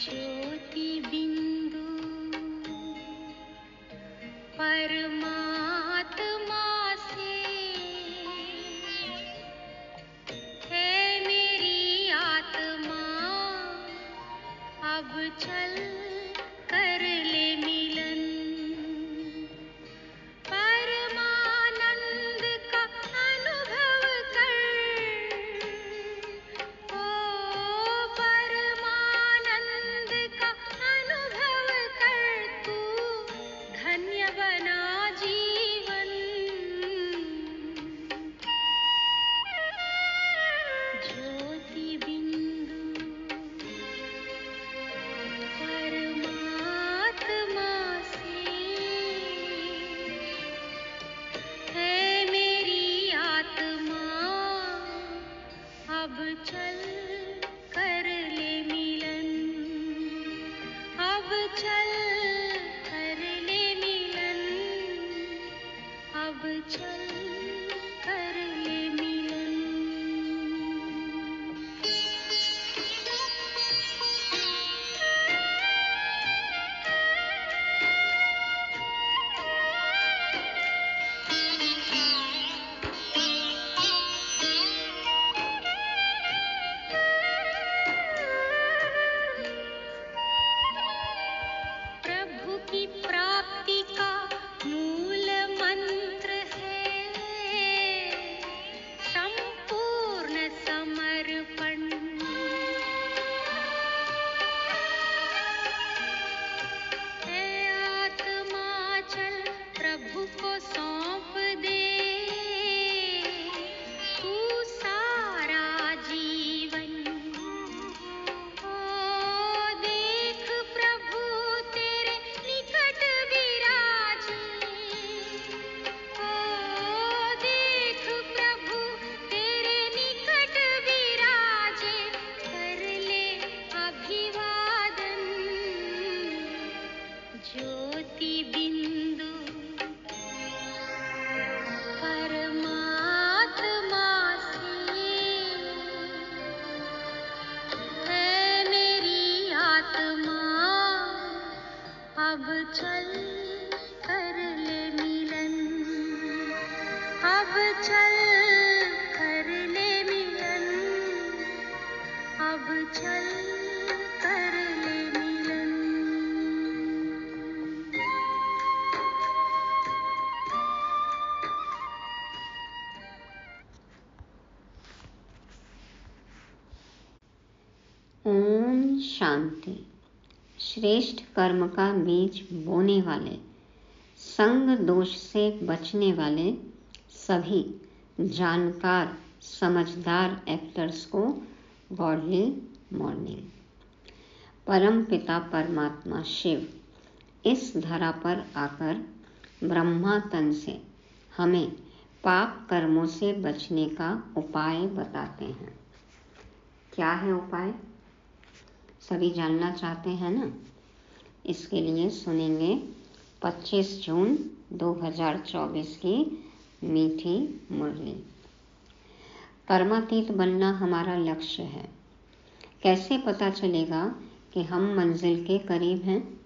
ज्योति बिंदु परमात्मा से है मेरी आत्मा, अब चल कर ले मिलन। परमानंद का अनुभव कर, ओ परमानंद का अनुभव कर, तू धन्य बना जीवन। ज्योति बिंदु परमात्मा से है मेरी आत्मा, अब चल कर ले मिलन। अब चल कर ले मिलन, अब चल कर ले मिलन। प्रभु की प्राप्ति का मूल मंत्र है संपूर्ण समर्पण। है आत्मा चल प्रभु को सौंप दे, तू सारा जीवन। ओ देख प्रभु तेरे निकट विराजे, ओ देख प्रभु तेरे निकट विराजे, कर ले अभिवादन। ज्योति बिंदु परमात्मा से है मेरी आत्मा, अब चल कर ले मिलन। अब चल कर ले मिलन, अब चल कर ले मिलन। ओम शांति। श्रेष्ठ कर्म का बीज बोने वाले, संग दोष से बचने वाले सभी जानकार समझदार एक्टर्स को गॉडली मॉर्निंग। परम पिता परमात्मा शिव इस धरा पर आकर ब्रह्मा तन से हमें पाप कर्मों से बचने का उपाय बताते हैं। क्या है उपाय? सभी जानना चाहते हैं ना? इसके लिए सुनेंगे 25 जून 2024 की मीठी मुरली। कर्मातीत बनना हमारा लक्ष्य है। कैसे पता चलेगा कि हम मंजिल के करीब हैं?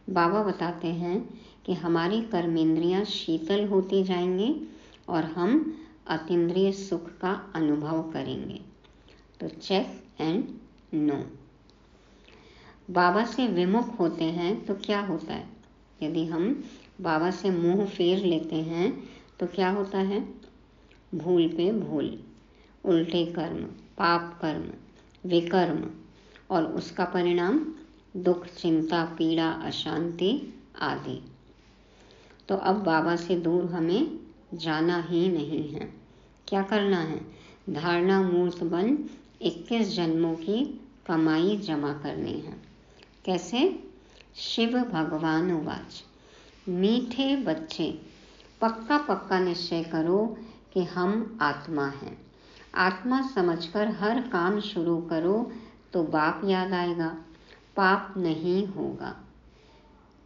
बाबा बताते हैं कि हमारी कर्मेंद्रियां शीतल होती जाएंगी और हम अतीन्द्रिय सुख का अनुभव करेंगे। तो चेक एंड नो। बाबा से विमुख होते हैं तो क्या होता है? यदि हम बाबा से मुंह फेर लेते हैं तो क्या होता है? भूल पे भूल, उल्टे कर्म, पाप कर्म, विकर्म, और उसका परिणाम दुख, चिंता, पीड़ा, अशांति आदि। तो अब बाबा से दूर हमें जाना ही नहीं है। क्या करना है? धारणा मूर्त बन 21 जन्मों की कमाई जमा करनी है। कैसे? शिव भगवान उवाच, मीठे बच्चे पक्का पक्का निश्चय करो कि हम आत्मा हैं। आत्मा समझकर हर काम शुरू करो तो बाप याद आएगा, पाप नहीं होगा।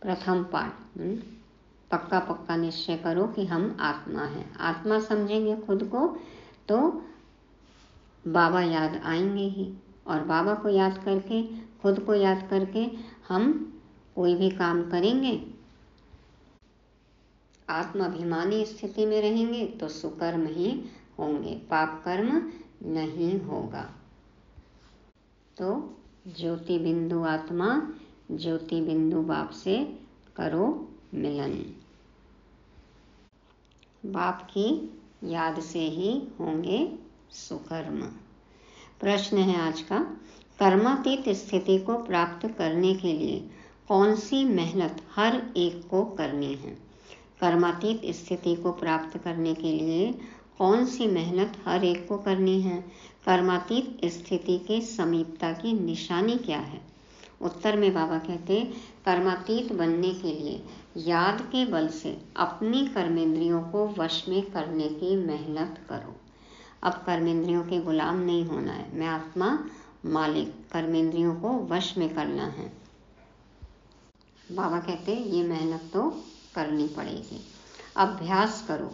प्रथम पाठ, पक्का पक्का निश्चय करो कि हम आत्मा हैं। आत्मा समझेंगे खुद को तो बाबा याद आएंगे ही, और बाबा को याद करके खुद को याद करके हम कोई भी काम करेंगे, आत्माभिमानी स्थिति में रहेंगे तो सुकर्म ही होंगे, पाप कर्म नहीं होगा। तो ज्योति बिंदु आत्मा, ज्योति बिंदु बाप से करो मिलन। बाप की याद से ही होंगे सुकर्म। प्रश्न है आज का, कर्मातीत स्थिति को प्राप्त करने के लिए कौन सी मेहनत हर एक को करनी है? कर्मातीत स्थिति को प्राप्त करने के लिए कौन सी मेहनत हर एक को करनी है? कर्मातीत स्थिति के समीपता की निशानी क्या है? उत्तर में बाबा कहते, कर्मातीत बनने के लिए याद के बल से अपनी कर्मेंद्रियों को वश में करने की मेहनत करो। अब कर्मेंद्रियों के गुलाम नहीं होना है, मैं आत्मा मालिक, कर्मेंद्रियों को वश में करना है। बाबा कहते ये मेहनत तो करनी पड़ेगी। अभ्यास करो,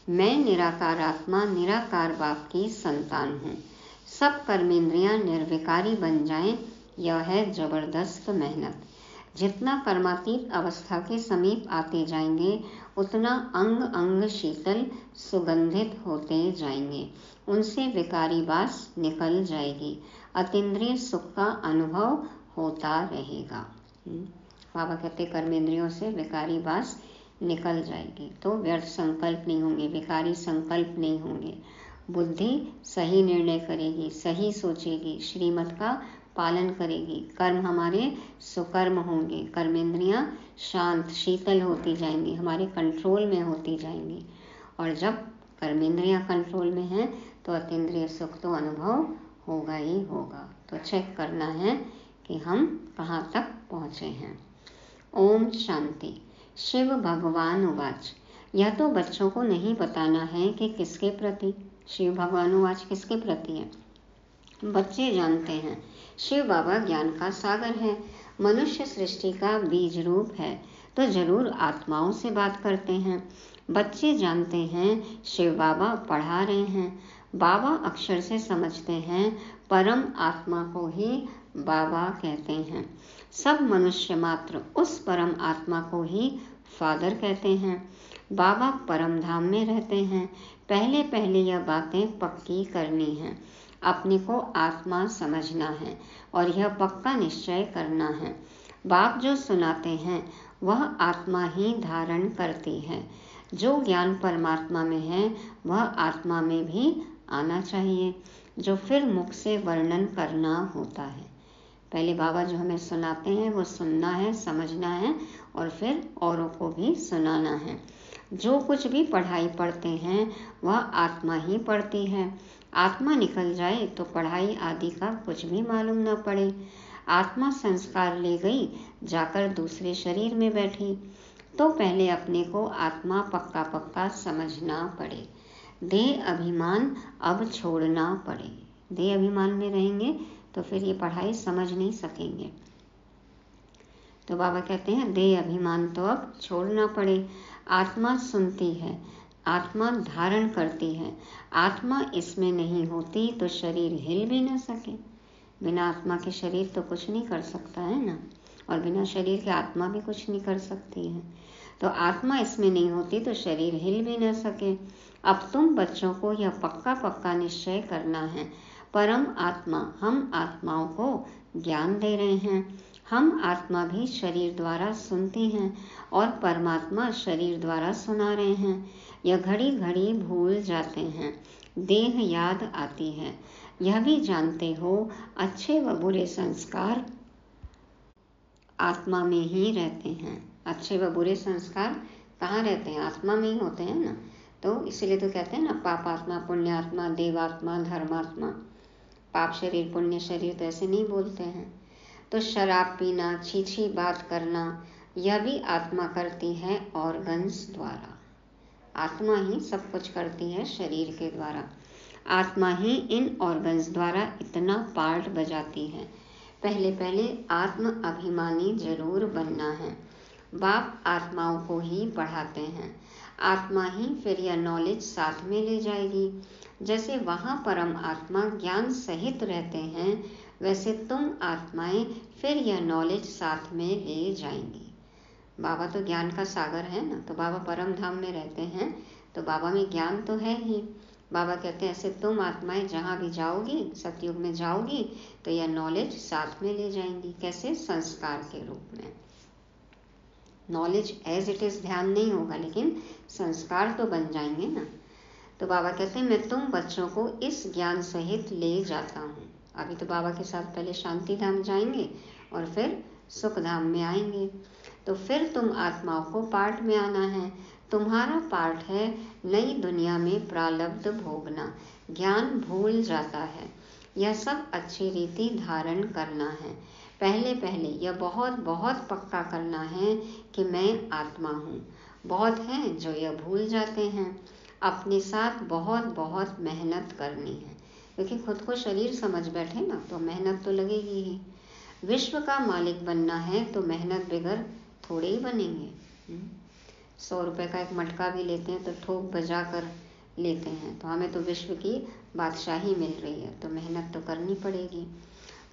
मैं निराकार आत्मा निराकार बाप की संतान हूँ, सब कर्मेंद्रियां निर्विकारी बन जाएं, यह है जबरदस्त मेहनत। जितना कर्मातीत अवस्था के समीप आते जाएंगे उतना अंग अंग शीतल सुगंधित होते जाएंगे, उनसे विकारी बास निकल जाएगी, अतीन्द्रिय सुख का अनुभव होता रहेगा। बाबा कहते कर्मेंद्रियों से विकारी बास निकल जाएगी तो व्यर्थ संकल्प नहीं होंगे, विकारी संकल्प नहीं होंगे, बुद्धि सही निर्णय करेगी, सही सोचेगी, श्रीमत का पालन करेगी, कर्म हमारे सुकर्म होंगे, कर्मेंद्रियां शांत शीतल होती जाएंगी, हमारे कंट्रोल में होती जाएंगी। और जब कर्मेंद्रियां कंट्रोल में हैं तो अतीन्द्रिय सुख तो अनुभव होगा ही होगा। तो चेक करना है कि हम कहाँ तक पहुँचे हैं। ओम शांति। शिव भगवान उवाच, यह तो बच्चों को नहीं बताना है कि किसके प्रति। शिव भगवान उवाच किसके प्रति है? बच्चे जानते हैं शिव बाबा ज्ञान का सागर है, मनुष्य सृष्टि का बीज रूप है, तो जरूर आत्माओं से बात करते हैं। बच्चे जानते हैं शिव बाबा पढ़ा रहे हैं, बाबा अक्षर से समझते हैं, परम आत्मा को ही बाबा कहते हैं। सब मनुष्य मात्र उस परम आत्मा को ही फादर कहते हैं। बाबा परम धाम में रहते हैं। पहले पहले यह बातें पक्की करनी है, अपने को आत्मा समझना है और यह पक्का निश्चय करना है। बाप जो सुनाते हैं वह आत्मा ही धारण करती है। जो ज्ञान परमात्मा में है वह आत्मा में भी आना चाहिए, जो फिर मुख से वर्णन करना होता है। पहले बाबा जो हमें सुनाते हैं वो सुनना है, समझना है और फिर औरों को भी सुनाना है। जो कुछ भी पढ़ाई पढ़ते हैं वह आत्मा ही पढ़ती है। आत्मा निकल जाए तो पढ़ाई आदि का कुछ भी मालूम न पड़े। आत्मा संस्कार ले गई, जाकर दूसरे शरीर में बैठी, तो पहले अपने को आत्मा पक्का पक्का समझना पड़े। देह अभिमान अब छोड़ना पड़े। देह अभिमान में रहेंगे तो फिर ये पढ़ाई समझ नहीं सकेंगे। तो बाबा कहते हैं देह अभिमान तो अब छोड़ना पड़े। आत्मा सुनती है, आत्मा धारण करती है, आत्मा इसमें नहीं होती तो शरीर हिल भी न सके। बिना आत्मा के शरीर तो कुछ नहीं कर सकता है ना, और बिना शरीर के आत्मा भी कुछ नहीं कर सकती है। तो आत्मा इसमें नहीं होती तो शरीर हिल भी न सके। अब तुम बच्चों को यह पक्का पक्का निश्चय करना है, परम आत्मा हम आत्माओं को ज्ञान दे रहे हैं। हम आत्मा भी शरीर द्वारा सुनती हैं और परमात्मा शरीर द्वारा सुना रहे हैं। यह घड़ी घड़ी भूल जाते हैं, देह याद आती है। यह भी जानते हो अच्छे व बुरे संस्कार आत्मा में ही रहते हैं। अच्छे व बुरे संस्कार कहाँ रहते हैं? आत्मा में ही होते हैं ना। तो इसलिए तो कहते हैं ना पापात्मा, पुण्यात्मा, देवात्मा, धर्मात्मा। पाप शरीर पुण्य शरीर तो ऐसे नहीं बोलते हैं। तो शराब पीना, छीछी बात करना, यह भी आत्मा करती है ऑर्गन्स द्वारा। आत्मा ही सब कुछ करती है शरीर के द्वारा। आत्मा ही इन ऑर्गन्स द्वारा इतना पार्ट बजाती है। पहले पहले आत्म अभिमानी जरूर बनना है। बाप आत्माओं को ही पढ़ाते हैं, आत्मा ही फिर यह नॉलेज साथ में ले जाएगी। जैसे वहाँ परम आत्मा ज्ञान सहित रहते हैं, वैसे तुम आत्माएं फिर यह नॉलेज साथ में ले जाएंगी। बाबा तो ज्ञान का सागर है ना, तो बाबा परम धाम में रहते हैं, तो बाबा में ज्ञान तो है ही। बाबा कहते हैं ऐसे तुम आत्माएं जहाँ भी जाओगी, सतयुग में जाओगी, तो यह नॉलेज साथ में ले जाएंगी। कैसे? संस्कार के रूप में। नॉलेज एज इट इज ध्यान नहीं होगा, लेकिन संस्कार तो बन जाएंगे ना। तो बाबा कहते हैं मैं तुम बच्चों को इस ज्ञान सहित ले जाता हूँ। अभी तो बाबा के साथ पहले शांति धाम जाएंगे और फिर सुख धाम में आएंगे। तो फिर तुम आत्माओं को पाठ में आना है। तुम्हारा पाठ है नई दुनिया में प्रारब्ध भोगना। ज्ञान भूल जाता है, यह सब अच्छी रीति धारण करना है। पहले पहले यह बहुत बहुत पक्का करना है कि मैं आत्मा हूँ। बहुत हैं जो यह भूल जाते हैं। अपने साथ बहुत बहुत मेहनत करनी है, क्योंकि खुद को शरीर समझ बैठे ना, तो मेहनत तो लगेगी ही। विश्व का मालिक बनना है तो मेहनत बगैर थोड़े ही बनेंगे। 100 रुपए का एक मटका भी लेते हैं तो ठोक बजा कर लेते हैं, तो हमें तो विश्व की बादशाही मिल रही है, तो मेहनत तो करनी पड़ेगी।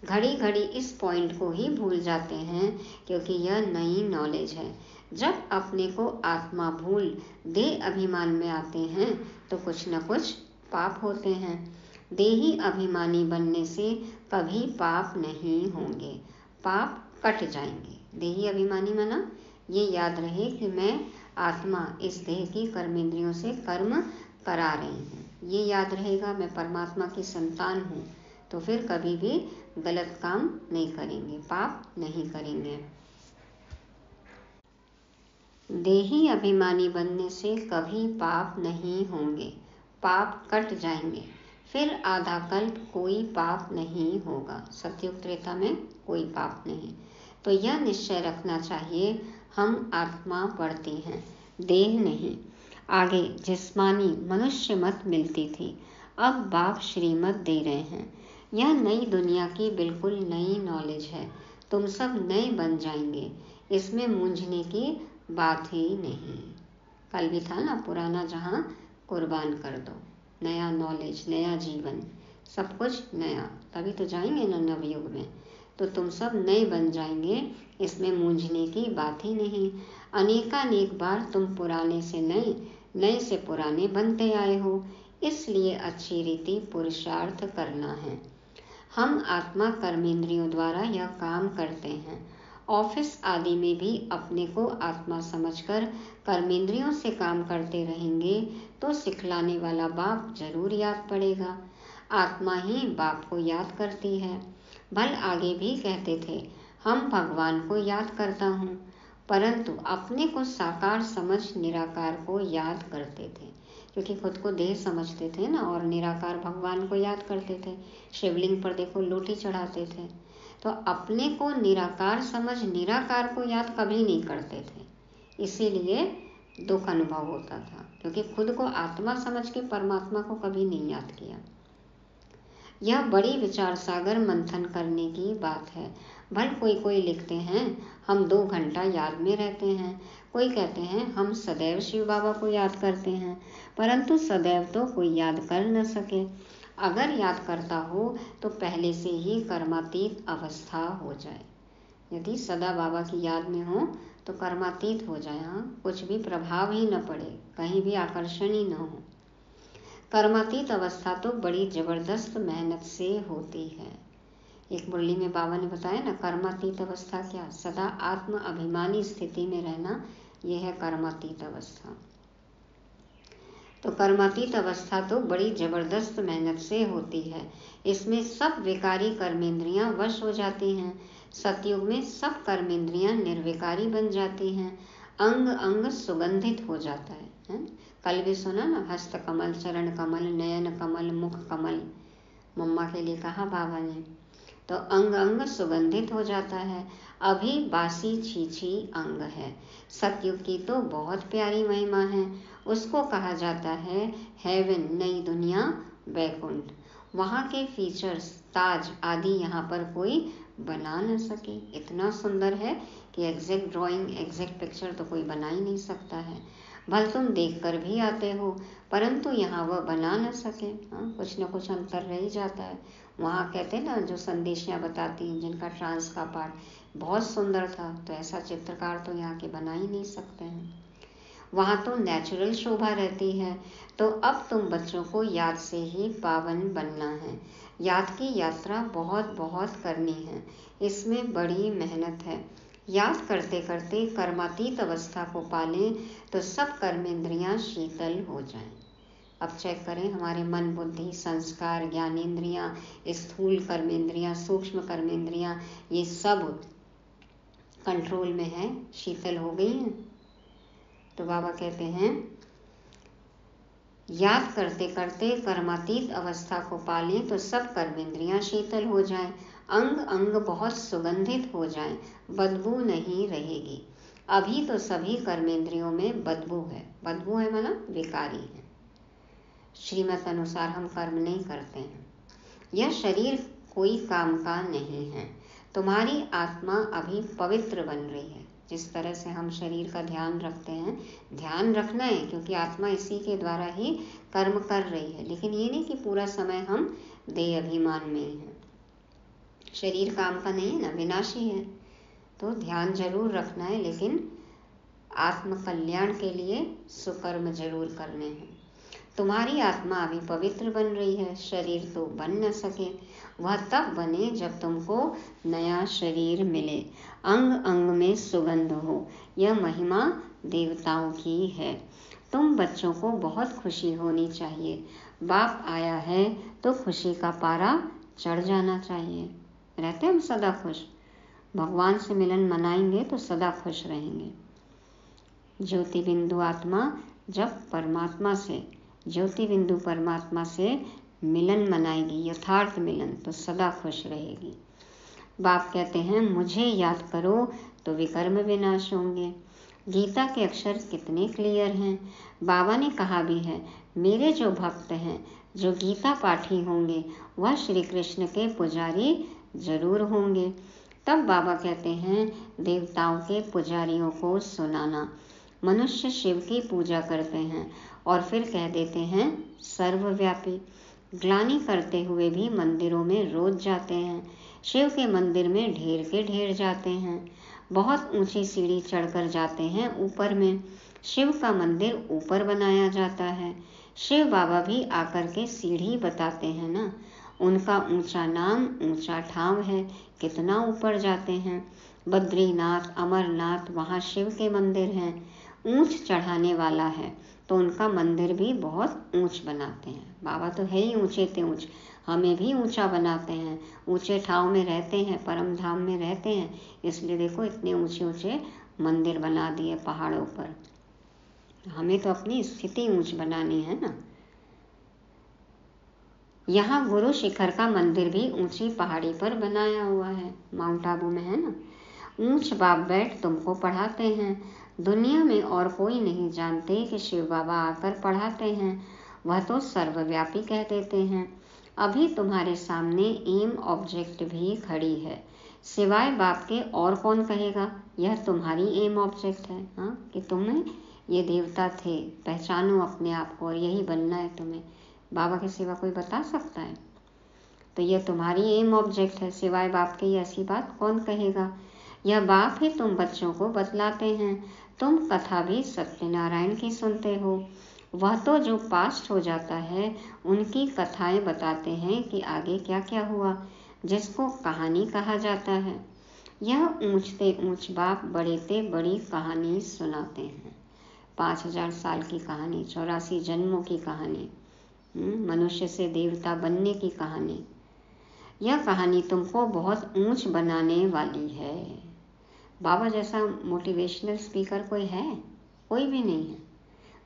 घड़ी घड़ी इस पॉइंट को ही भूल जाते हैं, क्योंकि यह नई नॉलेज है। जब अपने को आत्मा भूल देह अभिमान में आते हैं तो कुछ न कुछ पाप होते हैं। देही अभिमानी बनने से कभी पाप नहीं होंगे, पाप कट जाएंगे। देही अभिमानी माना ये याद रहे कि मैं आत्मा इस देह की कर्मेंद्रियों से कर्म करा रही हूँ, ये याद रहेगा। मैं परमात्मा की संतान हूँ, तो फिर कभी भी गलत काम नहीं करेंगे, पाप नहीं करेंगे। देही अभिमानी बनने से कभी पाप नहीं होंगे, पाप कट जाएंगे। फिर आधा कल्प कोई पाप नहीं होगा, सतयुग त्रेता में कोई पाप नहीं। तो यह निश्चय रखना चाहिए, हम आत्मा पढ़ती हैं, देह नहीं। आगे जिस्मानी मनुष्य मत मिलती थी, अब बाप श्रीमत दे रहे हैं। यह नई दुनिया की बिल्कुल नई नॉलेज है। तुम सब नए बन जाएंगे, इसमें मूंझने की बात ही नहीं। कल भी था ना, पुराना जहां कुर्बान कर दो, नया नॉलेज, नया जीवन, सब कुछ नया, तभी तो जाएंगे ना नवयुग में। तो तुम सब नए बन जाएंगे, इसमें मूंझने की बात ही नहीं। अनेकानेक बार तुम पुराने से नए, नए से पुराने बनते आए हो, इसलिए अच्छी रीति पुरुषार्थ करना है। हम आत्मा कर्मेंद्रियों द्वारा यह काम करते हैं। ऑफिस आदि में भी अपने को आत्मा समझकर कर्मेंद्रियों से काम करते रहेंगे तो सिखलाने वाला बाप जरूर याद पड़ेगा। आत्मा ही बाप को याद करती है। भल आगे भी कहते थे, हम भगवान को याद करता हूँ, परंतु अपने को साकार समझ निराकार को याद करते थे, क्योंकि खुद को देह समझते थे ना, और निराकार भगवान को याद करते थे। शिवलिंग पर देखो लोटी चढ़ाते थे। तो अपने को निराकार समझ निराकार को याद कभी नहीं करते थे, इसीलिए दुख अनुभव होता था, क्योंकि खुद को आत्मा समझ के परमात्मा को कभी नहीं याद किया। यह बड़ी विचार सागर मंथन करने की बात है। भल कोई कोई लिखते हैं हम 2 घंटा याद में रहते हैं, कोई कहते हैं हम सदैव शिव बाबा को याद करते हैं, परंतु सदैव तो कोई याद कर न सके। अगर याद करता हो तो पहले से ही कर्मातीत अवस्था हो जाए। यदि सदा बाबा की याद में हो तो कर्मातीत हो जाए, हाँ, कुछ भी प्रभाव ही न पड़े, कहीं भी आकर्षण ही न हो। कर्मातीत अवस्था तो बड़ी जबरदस्त मेहनत से होती है। एक मुरली में बाबा ने बताया ना, कर्मातीत अवस्था क्या, सदा आत्म अभिमानी स्थिति में रहना, यह है कर्मातीत अवस्था। तो कर्मातीत अवस्था तो बड़ी जबरदस्त मेहनत से होती है। इसमें सब विकारी कर्मेंद्रियां वश हो जाती हैं। सतयुग में सब कर्मेंद्रियां निर्विकारी बन जाती हैं, अंग अंग सुगंधित हो जाता है। कल भी सुना ना, हस्त कमल, चरण कमल, नयन कमल, मुख कमल, मम्मा के लिए कहा बाबा ने। तो अंग अंग सुगंधित हो जाता है। अभी बासी छीछी अंग है। सतयुग की तो बहुत प्यारी महिमा है, उसको कहा जाता है हेवन, नई दुनिया, वैकुंठ। वहाँ के फीचर्स, ताज आदि यहाँ पर कोई बना न सके। इतना सुंदर है कि एग्जैक्ट ड्राइंग, एग्जैक्ट पिक्चर तो कोई बना ही नहीं सकता है। भल तुम देख कर भी आते हो, परंतु यहाँ वह बना न सके। हाँ, कुछ न कुछ अंतर रह ही जाता है। वहाँ कहते हैं ना, जो संदेशियाँ बताती हैं, जिनका ट्रांस का पाठ बहुत सुंदर था, तो ऐसा चित्रकार तो यहाँ के बना ही नहीं सकते हैं। वहाँ तो नेचुरल शोभा रहती है। तो अब तुम बच्चों को याद से ही पावन बनना है। याद की यात्रा बहुत बहुत करनी है, इसमें बड़ी मेहनत है। याद करते करते कर्मातीत अवस्था को पालें तो सब कर्मेंद्रियां शीतल हो जाएं। अब चेक करें, हमारे मन, बुद्धि, संस्कार, ज्ञानेंद्रियां, स्थूल कर्मेंद्रियां, सूक्ष्म कर्मेंद्रियां, ये सब कंट्रोल में है, शीतल हो गई हैं। तो बाबा कहते हैं, याद करते करते कर्मातीत अवस्था को पालें तो सब कर्मेंद्रियां शीतल हो जाएं, अंग अंग बहुत सुगंधित हो जाएं, बदबू नहीं रहेगी। अभी तो सभी कर्मेंद्रियों में बदबू है। बदबू है माना विकारी है। श्रीमत अनुसार हम कर्म नहीं करते हैं। यह शरीर कोई काम का नहीं है। तुम्हारी आत्मा अभी पवित्र बन रही है। जिस तरह से हम शरीर का ध्यान रखते हैं, ध्यान रखना है, क्योंकि आत्मा इसी के द्वारा ही कर्म कर रही है। लेकिन ये नहीं कि पूरा समय हम देह अभिमान में ही हैं। शरीर काम का नहीं है ना, विनाशी है। तो ध्यान जरूर रखना है, लेकिन आत्म कल्याण के लिए सुकर्म जरूर करने हैं। तुम्हारी आत्मा अभी पवित्र बन रही है, शरीर तो बन न सके। वह तब बने जब तुमको नया शरीर मिले, अंग अंग में सुगंध हो। यह महिमा देवताओं की है। तुम बच्चों को बहुत खुशी होनी चाहिए। बाप आया है तो खुशी का पारा चढ़ जाना चाहिए। रहते हम सदा खुश। भगवान से मिलन मनाएंगे तो सदा खुश रहेंगे। ज्योति बिंदु आत्मा जब परमात्मा से, ज्योति बिंदु परमात्मा से मिलन मनाएगी, यथार्थ मिलन, तो सदा खुश रहेगी। बाप कहते हैं, मुझे याद करो तो विकर्म विनाश होंगे। गीता के अक्षर कितने क्लियर हैं। बाबा ने कहा भी है, मेरे जो भक्त हैं, जो गीता पाठी होंगे, वह श्री कृष्ण के पुजारी जरूर होंगे। तब बाबा कहते हैं, देवताओं के पुजारियों को सुनाना। मनुष्य शिव की पूजा करते हैं और फिर कह देते हैं सर्वव्यापी। ग्लानि करते हुए भी मंदिरों में रोज जाते हैं। शिव के मंदिर में ढेर के ढेर जाते हैं। बहुत ऊंची सीढ़ी चढ़कर जाते हैं ऊपर में। शिव का मंदिर ऊपर बनाया जाता है। शिव बाबा भी आकर के सीढ़ी बताते हैं ना। उनका ऊंचा नाम, ऊंचा ठाव है। कितना ऊपर जाते हैं। बद्रीनाथ, अमरनाथ, वहाँ शिव के मंदिर हैं। ऊंच चढ़ाने वाला है तो उनका मंदिर भी बहुत ऊंच बनाते हैं। बाबा तो है ही ऊंचे ते ऊंच, हमें भी ऊंचा बनाते हैं। ऊंचे ठाव में रहते हैं, परम धाम में रहते हैं, इसलिए देखो इतने ऊंचे ऊंचे मंदिर बना दिए पहाड़ों पर। हमें तो अपनी स्थिति ऊंच बनानी है ना। यहाँ गुरु शिखर का मंदिर भी ऊंची पहाड़ी पर बनाया हुआ है, माउंट आबू में है ना। ऊंच बाप बैठ तुमको पढ़ाते हैं। दुनिया में और कोई नहीं जानते कि शिव बाबा आकर पढ़ाते हैं। वह तो सर्वव्यापी कह देते हैं। अभी तुम्हारे सामने एम ऑब्जेक्ट भी खड़ी है। सिवाय बाप के और कौन कहेगा यह तुम्हारी एम ऑब्जेक्ट है। हाँ, कि तुम्हें ये देवता थे, पहचानो अपने आप को और यही बनना है तुम्हें। बाबा के सिवा कोई बता सकता है? तो यह तुम्हारी एम ऑब्जेक्ट है। सिवाय बाप के ऐसी बात कौन कहेगा? यह बाप ही तुम बच्चों को बतलाते हैं। तुम कथा भी सत्यनारायण की सुनते हो। वह तो जो पास्ट हो जाता है उनकी कथाएं बताते हैं कि आगे क्या क्या हुआ, जिसको कहानी कहा जाता है। यह ऊंचते ऊंच बाप बड़ेते बड़ी कहानी सुनाते हैं। 5000 साल की कहानी, 84 जन्मों की कहानी, मनुष्य से देवता बनने की कहानी। यह कहानी तुमको बहुत ऊंच बनाने वाली है। बाबा जैसा मोटिवेशनल स्पीकर कोई है? कोई भी नहीं है।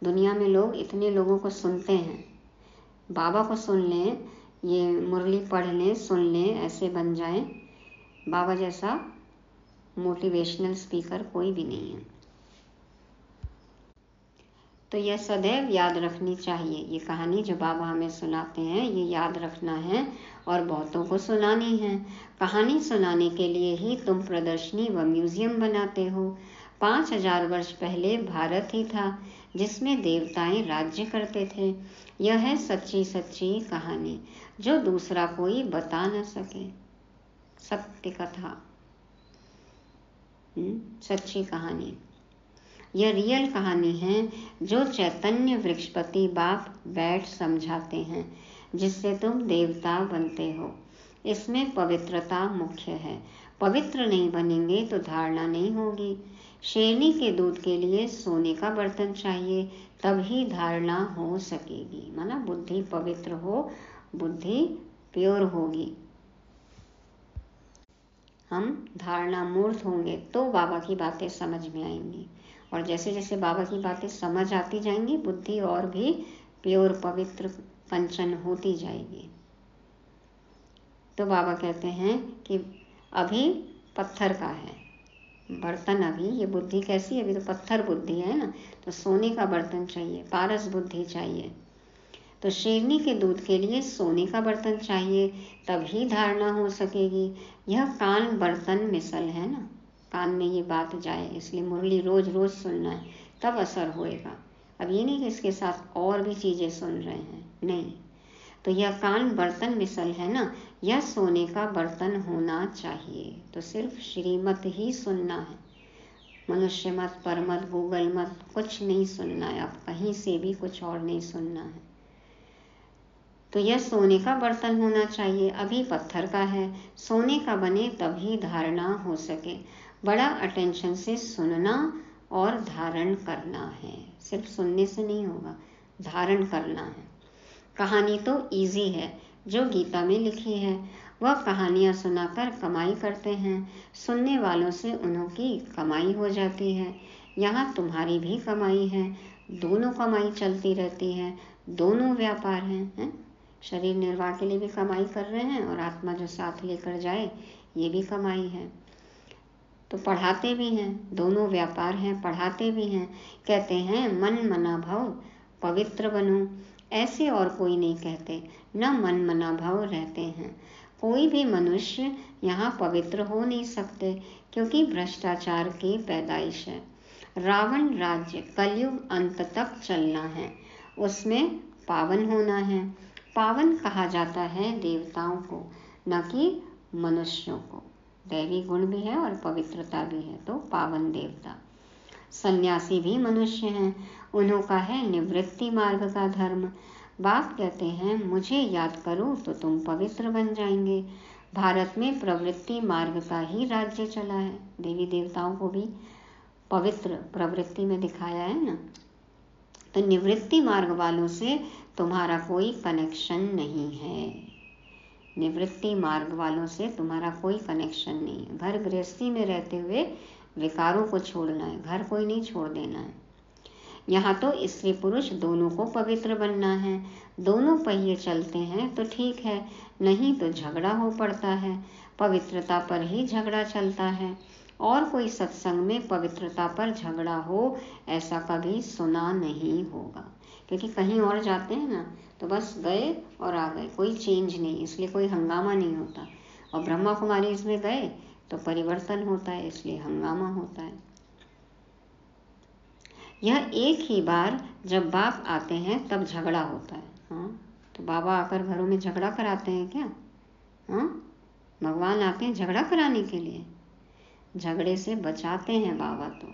दुनिया में लोग इतने लोगों को सुनते हैं। बाबा को सुन लें, ये मुरली पढ़ लें, सुन लें, ऐसे बन जाएं। बाबा जैसा मोटिवेशनल स्पीकर कोई भी नहीं है। तो यह सदैव याद रखनी चाहिए। ये कहानी जो बाबा हमें सुनाते हैं, ये याद रखना है और बहुतों को सुनानी है। कहानी सुनाने के लिए ही तुम प्रदर्शनी व म्यूजियम बनाते हो। 5000 वर्ष पहले भारत ही था जिसमें देवताएं राज्य करते थे। यह है सच्ची सच्ची कहानी जो दूसरा कोई बता न सके। सत्य कथा, सच्ची कहानी। यह रियल कहानी है जो चैतन्य वृक्षपति बाप बैठ समझाते हैं, जिससे तुम देवता बनते हो। इसमें पवित्रता मुख्य है। पवित्र नहीं बनेंगे तो धारणा नहीं होगी। शेरनी के दूध के लिए सोने का बर्तन चाहिए, तभी धारणा हो सकेगी। माना बुद्धि पवित्र हो, बुद्धि प्योर होगी। हम धारणा मूर्त होंगे तो बाबा की बातें समझ में आएंगी, और जैसे जैसे बाबा की बातें समझ आती जाएंगी, बुद्धि और भी प्योर पवित्र कंचन होती जाएगी। तो बाबा कहते हैं कि अभी पत्थर का है बर्तन, अभी ये बुद्धि कैसी है, अभी तो पत्थर बुद्धि है ना, तो सोने का बर्तन चाहिए, पारस बुद्धि चाहिए। तो शेरनी के दूध के लिए सोने का बर्तन चाहिए, तभी धारणा हो सकेगी। यह कान बर्तन मिसल है ना, कान में ये बात जाए, इसलिए मुरली रोज रोज सुनना है, तब असर होएगा। अब ये नहीं कि इसके साथ और भी चीजें सुन रहे हैं, नहीं। तो यह कान बर्तन मिसल है ना, यह सोने का बर्तन होना चाहिए। तो सिर्फ श्रीमत ही सुनना है, मनुष्य मत, परमत, गूगल मत, कुछ नहीं सुनना है। अब कहीं से भी कुछ और नहीं सुनना है। तो यह सोने का बर्तन होना चाहिए, अभी पत्थर का है। सोने का बने तभी धारणा हो सके। बड़ा अटेंशन से सुनना और धारण करना है। सिर्फ सुनने से नहीं होगा, धारण करना है। कहानी तो इजी है जो गीता में लिखी है। वह कहानियाँ सुनाकर कमाई करते हैं, सुनने वालों से उन्हों की कमाई हो जाती है। यहाँ तुम्हारी भी कमाई है, दोनों कमाई चलती रहती है, दोनों व्यापार हैं। शरीर निर्वाह के लिए भी कमाई कर रहे हैं, और आत्मा जो साथ लेकर जाए ये भी कमाई है। तो पढ़ाते भी हैं, दोनों व्यापार हैं, पढ़ाते भी हैं। कहते हैं मन मना भव पवित्र बनो, ऐसे और कोई नहीं कहते, न मन मना भव रहते हैं। कोई भी मनुष्य यहाँ पवित्र हो नहीं सकते, क्योंकि भ्रष्टाचार की पैदाइश है। रावण राज्य कलयुग अंत तक चलना है, उसमें पावन होना है। पावन कहा जाता है देवताओं को, न कि मनुष्यों को। दैवी गुण भी है और पवित्रता भी है, तो पावन देवता। सन्यासी भी मनुष्य हैं, उन्हों का है निवृत्ति मार्ग का धर्म। बाप कहते हैं मुझे याद करो तो तुम पवित्र बन जाएंगे। भारत में प्रवृत्ति मार्ग का ही राज्य चला है। देवी देवताओं को भी पवित्र प्रवृत्ति में दिखाया है ना। तो निवृत्ति मार्ग वालों से तुम्हारा कोई कनेक्शन नहीं है। निवृत्ति मार्ग वालों से तुम्हारा कोई कनेक्शन नहीं है। घर गृहस्थी में रहते हुए विकारों को छोड़ना है, घर कोई नहीं छोड़ देना है। यहाँ तो स्त्री पुरुष दोनों को पवित्र बनना है। दोनों पहिए चलते हैं तो ठीक है, नहीं तो झगड़ा हो पड़ता है। पवित्रता पर ही झगड़ा चलता है, और कोई सत्संग में पवित्रता पर झगड़ा हो ऐसा कभी सुना नहीं होगा। क्योंकि कहीं और जाते हैं ना, तो बस गए और आ गए, कोई चेंज नहीं, इसलिए कोई हंगामा नहीं होता। और ब्रह्मा कुमारी इसमें गए तो परिवर्तन होता है, इसलिए हंगामा होता है। यह एक ही बार जब बाप आते हैं तब झगड़ा होता है। हाँ, तो बाबा आकर घरों में झगड़ा कराते हैं क्या? हाँ, भगवान आते हैं झगड़ा कराने के लिए, झगड़े से बचाते हैं बाबा। तो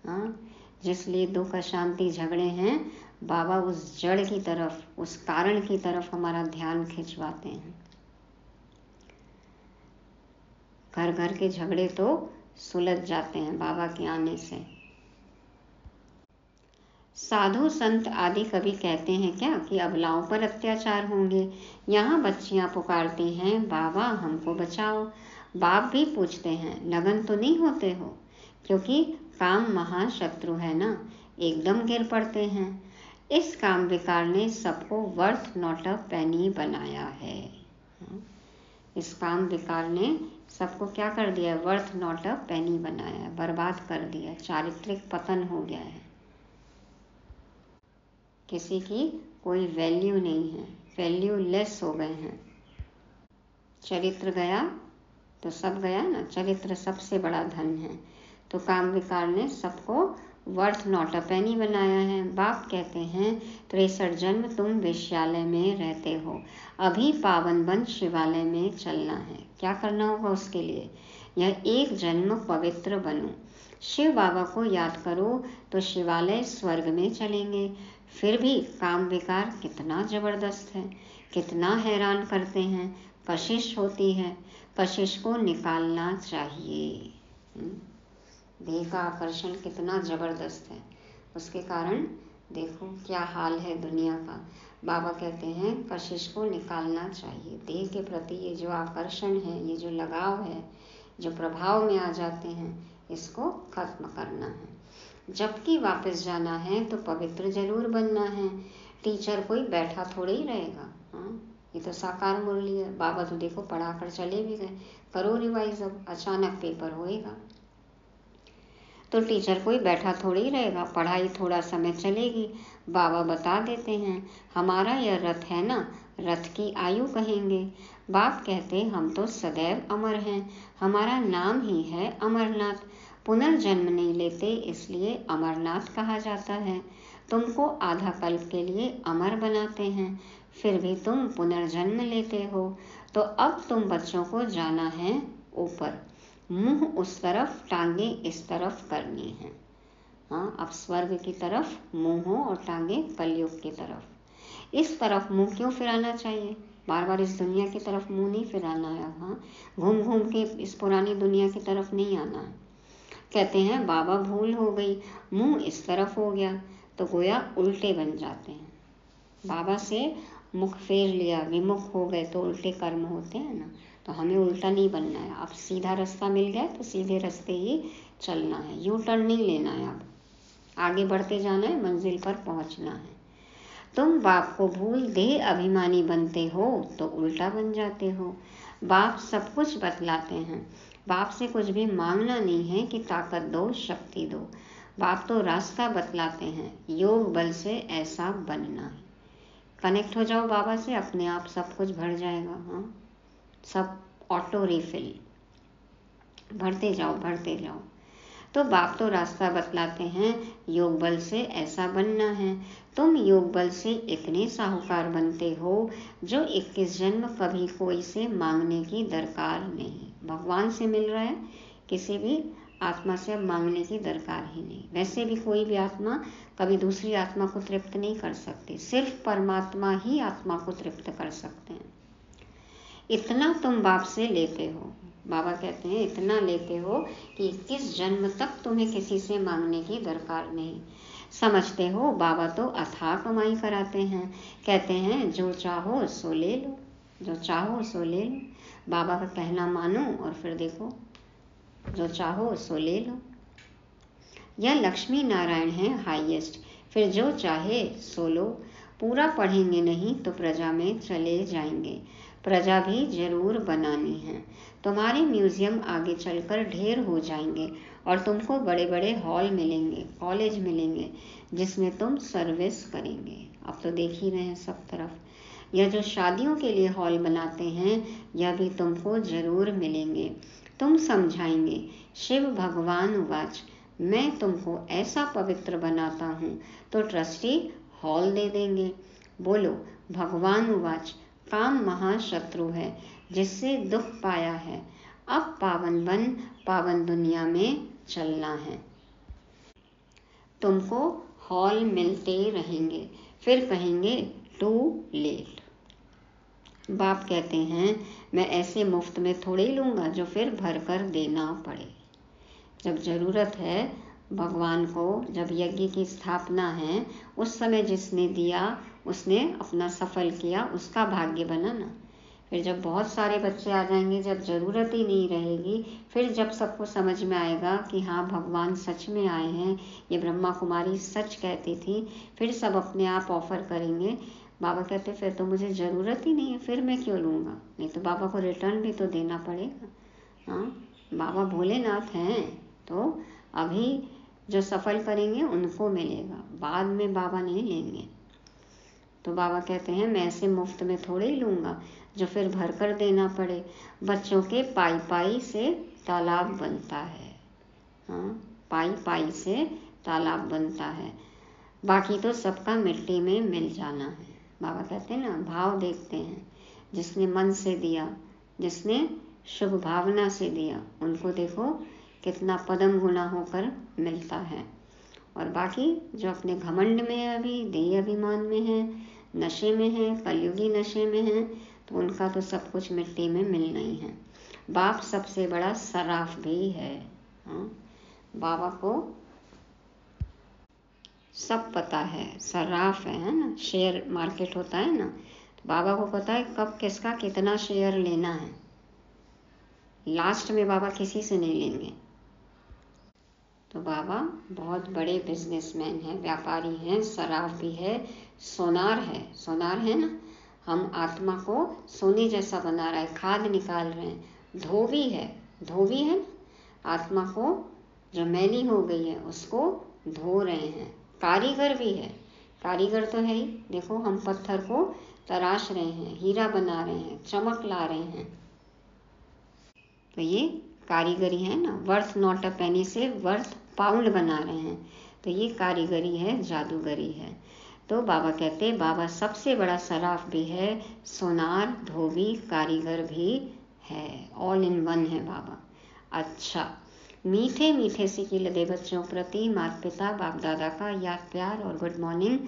हाँ, जिसलिए दुख अशांति झगड़े हैं, बाबा उस जड़ की तरफ, उस कारण की तरफ हमारा ध्यान खिंचवाते हैं। घर घर के झगड़े तो सुलझ जाते हैं बाबा के आने से। साधु संत आदि कभी कहते हैं क्या कि अबलाओं पर अत्याचार होंगे? यहाँ बच्चियाँ पुकारती हैं बाबा हमको बचाओ। बाप भी पूछते हैं लगन तो नहीं होते हो? क्योंकि काम महाशत्रु है ना, एकदम गिर पड़ते हैं। इस काम विकार ने सबको वर्थ नॉट अ पेनी बनाया है। इस काम विकार ने सबको क्या कर दिया? वर्थ नॉट अ पेनी बनाया है, बर्बाद कर दिया, चारित्रिक पतन हो गया है। किसी की कोई वैल्यू नहीं है, वैल्यू लेस हो गए हैं। चरित्र गया तो सब गया ना, चरित्र सबसे बड़ा धन है। तो काम विकार ने सबको वर्थ नॉट अ पेनी बनाया है। बाप कहते हैं 63 जन्म तुम वेश्यालय में रहते हो, अभी पावन बन शिवालय में चलना है। क्या करना होगा उसके लिए? यह एक जन्म पवित्र बनो, शिव बाबा को याद करो तो शिवालय स्वर्ग में चलेंगे। फिर भी काम विकार कितना जबरदस्त है, कितना हैरान करते हैं। कशिश होती है, कशिश को निकालना चाहिए। देह का आकर्षण कितना जबरदस्त है, उसके कारण देखो क्या हाल है दुनिया का। बाबा कहते हैं कशिश को निकालना चाहिए। देह के प्रति ये जो आकर्षण है, ये जो लगाव है, जो प्रभाव में आ जाते हैं, इसको खत्म करना है। जबकि वापस जाना है तो पवित्र जरूर बनना है। टीचर कोई बैठा थोड़े ही रहेगा। हाँ, ये तो साकार मुरली है। बाबा तो देखो पढ़ा कर चले भी गए, करो रिवाइज, अब अचानक पेपर होएगा तो टीचर कोई बैठा थोड़ी ही रहेगा, पढ़ाई थोड़ा समय चलेगी। बाबा बता देते हैं हमारा यह रथ है ना, रथ की आयु कहेंगे। बाप कहते हम तो सदैव अमर हैं, हमारा नाम ही है अमरनाथ। पुनर्जन्म नहीं लेते इसलिए अमरनाथ कहा जाता है। तुमको आधा कल्प के लिए अमर बनाते हैं, फिर भी तुम पुनर्जन्म लेते हो। तो अब तुम बच्चों को जाना है ऊपर, मुंह उस तरफ, टांगे इस तरफ करनी है। हाँ, अब स्वर्ग की तरफ मुंह हो और टांगे कलयुग की तरफ। इस तरफ मुंह क्यों फिराना चाहिए? बार बार इस दुनिया की तरफ मुंह नहीं फिराना है। हाँ, घूम घूम के इस पुरानी दुनिया की तरफ नहीं आना है। कहते हैं बाबा भूल हो गई, मुंह इस तरफ हो गया, तो गोया उल्टे बन जाते हैं। बाबा से मुख फेर लिया, विमुख हो गए तो उल्टे कर्म होते हैं ना। तो हमें उल्टा नहीं बनना है। अब सीधा रास्ता मिल गया तो सीधे रास्ते ही चलना है, यू टर्न नहीं लेना है। अब आगे बढ़ते जाना है, मंजिल पर पहुंचना है। तुम बाप को भूल देह अभिमानी बनते हो तो उल्टा बन जाते हो। बाप सब कुछ बतलाते हैं, बाप से कुछ भी मांगना नहीं है कि ताकत दो, शक्ति दो। बाप तो रास्ता बतलाते हैं, योग बल से ऐसा बनना है। कनेक्ट हो जाओ बाबा से, अपने आप सब कुछ भर जाएगा। हाँ, सब ऑटो रिफिल, भरते जाओ भरते जाओ। तो बाप तो रास्ता बतलाते हैं, योग बल से ऐसा बनना है। तुम योग बल से इतने साहूकार बनते हो जो 21 जन्म कभी कोई से मांगने की दरकार नहीं। भगवान से मिल रहा है, किसी भी आत्मा से अब मांगने की दरकार ही नहीं। वैसे भी कोई भी आत्मा कभी दूसरी आत्मा को तृप्त नहीं कर सकती, सिर्फ परमात्मा ही आत्मा को तृप्त कर सकते हैं। इतना तुम बाप से लेते हो, बाबा कहते हैं इतना लेते हो कि 21 जन्म तक तुम्हें किसी से मांगने की दरकार नहीं। समझते हो बाबा तो अथाह कमाई कराते हैं। कहते हैं जो चाहो सो ले लो, जो चाहो सो ले लो। बाबा का कहना मानो और फिर देखो, जो चाहो सो ले लो। यह लक्ष्मी नारायण है हाईएस्ट, फिर जो चाहे सो लो। पूरा पढ़ेंगे नहीं तो प्रजा में चले जाएंगे, प्रजा भी जरूर बनानी है। तुम्हारे म्यूजियम आगे चलकर ढेर हो जाएंगे और तुमको बड़े बड़े हॉल मिलेंगे, कॉलेज मिलेंगे जिसमें तुम सर्विस करेंगे। अब तो देख ही रहे हैं सब तरफ। यह जो शादियों के लिए हॉल बनाते हैं, यह भी तुमको जरूर मिलेंगे। तुम समझाएंगे शिव भगवान उवाच, मैं तुमको ऐसा पवित्र बनाता हूँ तो ट्रस्टी हॉल दे देंगे। बोलो भगवान उवाच, काम महाशत्रु है जिससे दुख पाया है, अब पावन बन पावन दुनिया में चलना है। तुमको हॉल मिलते रहेंगे, फिर कहेंगे टू लेट। बाप कहते हैं मैं ऐसे मुफ्त में थोड़े लूँगा जो फिर भर कर देना पड़े। जब ज़रूरत है भगवान को, जब यज्ञ की स्थापना है, उस समय जिसने दिया उसने अपना सफल किया, उसका भाग्य बना ना। फिर जब बहुत सारे बच्चे आ जाएंगे, जब ज़रूरत ही नहीं रहेगी, फिर जब सबको समझ में आएगा कि हाँ भगवान सच में आए हैं, ये ब्रह्मा कुमारी सच कहती थी, फिर सब अपने आप ऑफर करेंगे। बाबा कहते फिर तो मुझे ज़रूरत ही नहीं है, फिर मैं क्यों लूँगा? नहीं तो बाबा को रिटर्न भी तो देना पड़ेगा। हाँ, बाबा भोलेनाथ हैं तो अभी जो सफल करेंगे उनको मिलेगा, बाद में बाबा नहीं लेंगे। तो बाबा कहते हैं मैं ऐसे मुफ्त में थोड़े ही लूँगा जो फिर भर कर देना पड़े। बच्चों के पाई पाई से तालाब बनता है, हाँ, पाई पाई से तालाब बनता है, बाकी तो सबका मिट्टी में मिल जाना है। बाबा कहते हैं ना, भाव देखते हैं। जिसने मन से दिया, जिसने शुभ भावना से दिया, उनको देखो कितना पदम गुना होकर मिलता है। और बाकी जो अपने घमंड में है, अभी देह अभिमान में है, नशे में है, कलयुगी नशे में है, तो उनका तो सब कुछ मिट्टी में मिलना ही है। बाप सबसे बड़ा सराफ भी है। हाँ, बाबा को सब पता है, सराफ है ना, शेयर मार्केट होता है ना, तो बाबा को पता है कब किसका कितना शेयर लेना है। लास्ट में बाबा किसी से नहीं लेंगे। तो बाबा बहुत बड़े बिजनेसमैन हैं, व्यापारी हैं, सराफ भी है, सोनार है। सोनार है ना, हम आत्मा को सोने जैसा बना रहा है, खाद निकाल रहे हैं। धोबी है, धोबी है ना, आत्मा को जो मैली हो गई है उसको धो रहे हैं। कारीगर भी है, कारीगर तो है ही। देखो हम पत्थर को तराश रहे हैं, हीरा बना रहे हैं, चमक ला रहे हैं, तो ये कारीगरी है ना। वर्थ नॉट अ पेनी से वर्थ पाउंड बना रहे हैं, तो ये कारीगरी है, जादूगरी है। तो बाबा कहते हैं बाबा सबसे बड़ा सराफ भी है, सोनार, धोबी, कारीगर भी है, ऑल इन वन है बाबा। अच्छा, मीठे मीठे से की लदे बच्चों प्रति माता पिता बाप दादा का याद प्यार और गुड मॉर्निंग।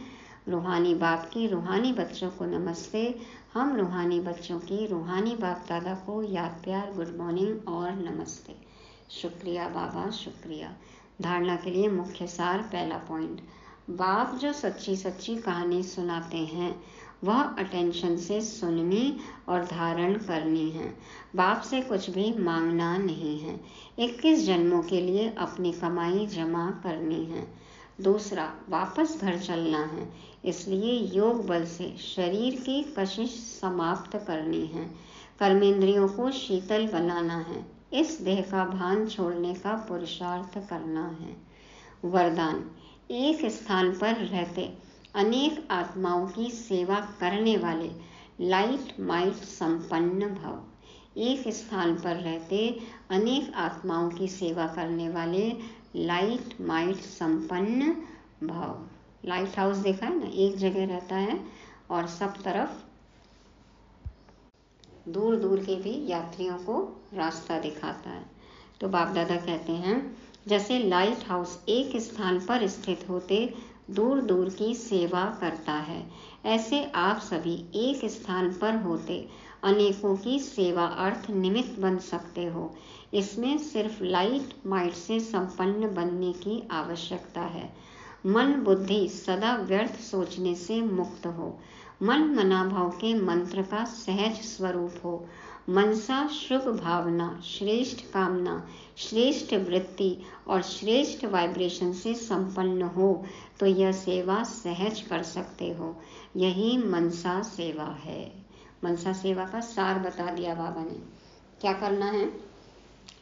रूहानी बाप की रूहानी बच्चों को नमस्ते। हम रूहानी बच्चों की रूहानी बाप दादा को याद प्यार, गुड मॉर्निंग और नमस्ते। शुक्रिया बाबा, शुक्रिया। धारणा के लिए मुख्य सार, पहला पॉइंट, बाप जो सच्ची सच्ची कहानी सुनाते हैं वह अटेंशन से सुननी और धारण करनी है। बाप से कुछ भी मांगना नहीं है। 21 जन्मों के लिए अपनी कमाई जमा करनी है। दूसरा, वापस घर चलना है, इसलिए योग बल से शरीर की कशिश समाप्त करनी है। कर्मेंद्रियों को शीतल बनाना है, इस देह का भान छोड़ने का पुरुषार्थ करना है। वरदान, एक स्थान पर रहते अनेक आत्माओं की सेवा करने वाले लाइट माइट संपन्न भव। एक स्थान पर रहते अनेक आत्माओं की सेवा करने वाले लाइट माइट संपन्न भव। लाइट हाउस देखा है ना, एक जगह रहता है और सब तरफ दूर दूर के भी यात्रियों को रास्ता दिखाता है। तो बाप दादा कहते हैं जैसे लाइट हाउस एक स्थान पर स्थित होते दूर दूर की सेवा करता है, ऐसे आप सभी एक स्थान पर होते अनेकों की सेवा अर्थ निमित्त बन सकते हो। इसमें सिर्फ लाइट माइट से संपन्न बनने की आवश्यकता है। मन बुद्धि सदा व्यर्थ सोचने से मुक्त हो। मन मनाभाव के मंत्र का सहज स्वरूप हो। मनसा शुभ भावना, श्रेष्ठ कामना, श्रेष्ठ वृत्ति और श्रेष्ठ वाइब्रेशन से संपन्न हो तो यह सेवा सहज कर सकते हो। यही मनसा सेवा है। मनसा सेवा का सार बता दिया बाबा ने। क्या करना है?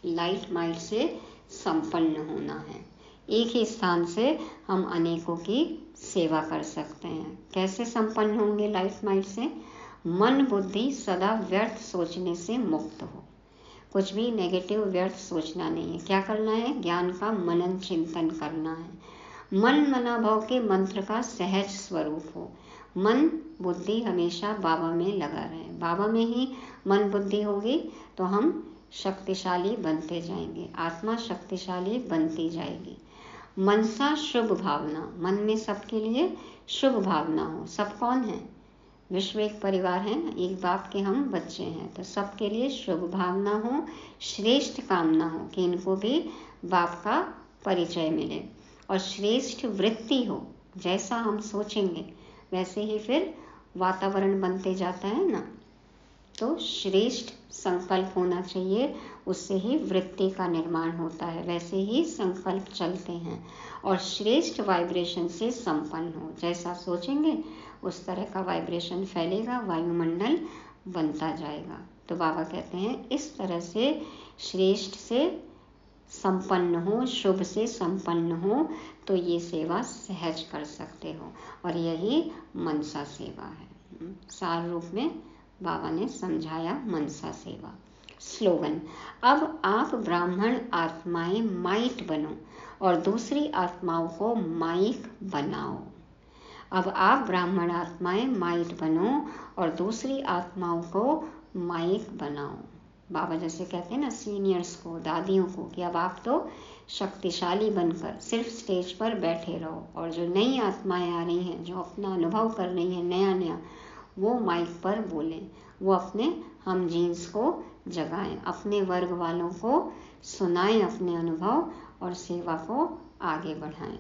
लाइट माइट से संपन्न होना है। एक ही स्थान से हम अनेकों की सेवा कर सकते हैं। कैसे संपन्न होंगे लाइट माइट से? मन बुद्धि सदा व्यर्थ सोचने से मुक्त हो। कुछ भी नेगेटिव व्यर्थ सोचना नहीं है। क्या करना है? ज्ञान का मनन चिंतन करना है। मन मनाभाव के मंत्र का सहज स्वरूप हो। मन बुद्धि हमेशा बाबा में लगा रहे। बाबा में ही मन बुद्धि होगी तो हम शक्तिशाली बनते जाएंगे, आत्मा शक्तिशाली बनती जाएगी। मनसा शुभ भावना, मन में सबके लिए शुभ भावना हो। सब कौन है? विश्व एक परिवार है ना, एक बाप के हम बच्चे हैं, तो सबके लिए शुभ भावना हो, श्रेष्ठ कामना हो कि इनको भी बाप का परिचय मिले, और श्रेष्ठ वृत्ति हो। जैसा हम सोचेंगे वैसे ही फिर वातावरण बनते जाता है ना। तो श्रेष्ठ संकल्प होना चाहिए, उससे ही वृत्ति का निर्माण होता है। वैसे ही संकल्प चलते हैं और श्रेष्ठ वाइब्रेशन से संपन्न हो। जैसा सोचेंगे उस तरह का वाइब्रेशन फैलेगा, वायुमंडल बनता जाएगा। तो बाबा कहते हैं इस तरह से श्रेष्ठ से संपन्न हो, शुभ से संपन्न हो तो ये सेवा सहज कर सकते हो, और यही मनसा सेवा है। सार रूप में बाबा ने समझाया मनसा सेवा। स्लोगन। अब आप ब्राह्मण आत्माएं माइट बनो और दूसरी आत्माओं को माइक बनाओ। अब आप ब्राह्मण आत्माएं माइट बनो और दूसरी आत्माओं को माइक बनाओ। बाबा जैसे कहते हैं ना सीनियर्स को, दादियों को, कि अब आप तो शक्तिशाली बनकर सिर्फ स्टेज पर बैठे रहो और जो नई आत्माएं आ रही हैं, जो अपना अनुभव कर रही हैं नया नया, वो माइक पर बोलें, वो अपने हम जीन्स को जगाएं, अपने वर्ग वालों को सुनाएं अपने अनुभव और सेवा को आगे बढ़ाएं।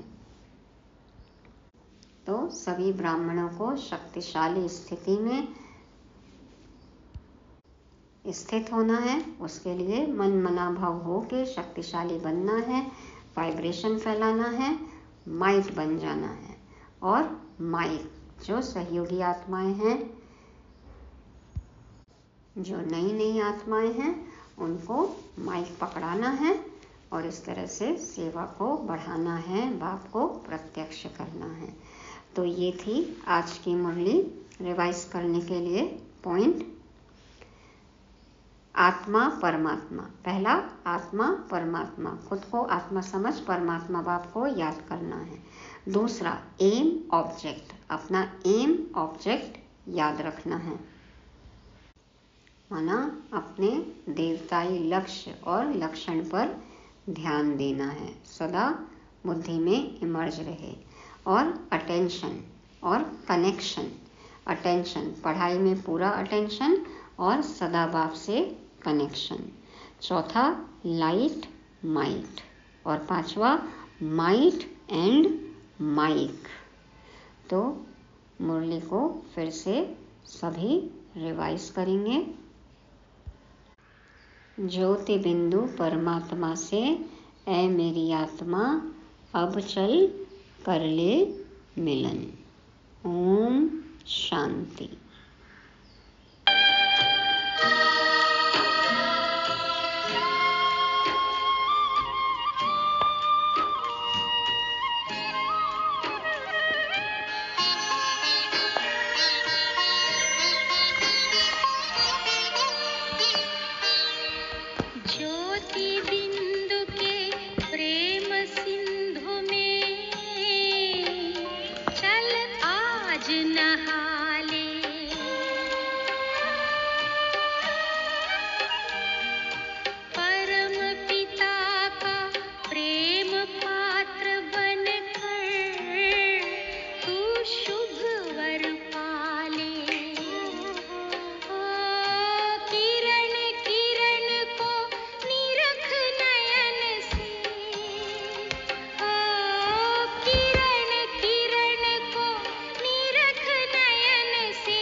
तो सभी ब्राह्मणों को शक्तिशाली स्थिति में स्थित होना है। उसके लिए मन मना भाव हो के शक्तिशाली बनना है, वाइब्रेशन फैलाना है, माइट बन जाना है। और माइक जो सहयोगी आत्माएं हैं, जो नई नई आत्माएं हैं, उनको माइक पकड़ाना है और इस तरह से सेवा को बढ़ाना है, बाप को प्रत्यक्ष करना है। तो ये थी आज की मुरली। रिवाइज करने के लिए पॉइंट: आत्मा परमात्मा। पहला, आत्मा परमात्मा, खुद को आत्मा समझ परमात्मा बाप को याद करना है। दूसरा, एम ऑब्जेक्ट, अपना एम ऑब्जेक्ट याद रखना है, माना अपने देवताई लक्ष्य और लक्षण पर ध्यान देना है, सदा बुद्धि में इमर्ज रहे। और अटेंशन और कनेक्शन, अटेंशन पढ़ाई में पूरा अटेंशन और सदा बाप से कनेक्शन। चौथा, लाइट माइट। और पांचवा, माइट एंड माइक। तो मुरली को फिर से सभी रिवाइज करेंगे। ज्योति बिंदु परमात्मा से ऐ मेरी आत्मा अब चल कर ले मिलन। ओम शांति। ज्योति बिंदु के प्रेम सिंधु में चल आज नहा ले। परम पिता का प्रेम पात्र बनकर तू शुभ वर पाले। किरण किरण को निरख नयन से, किरण किरण को निरख नयन से,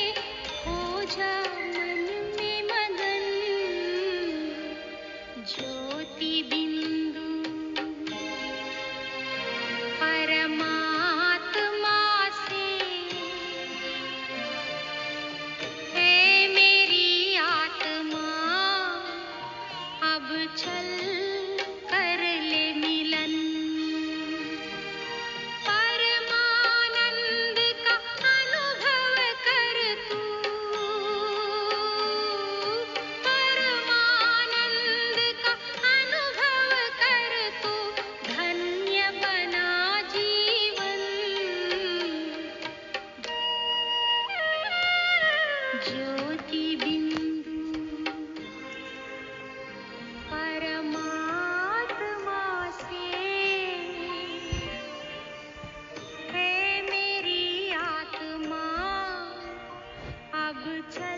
हो जा मन में मगन। ज्योति बिंदु परमात्मा से है मेरी आत्मा अब चल कर ले मिलन। परमानंद का अनुभव कर तू, परमानंद का अनुभव कर तू, धन्य बना जीवन। ज्योति बिंदु परमात्मा से है मेरी आत्मा अब चल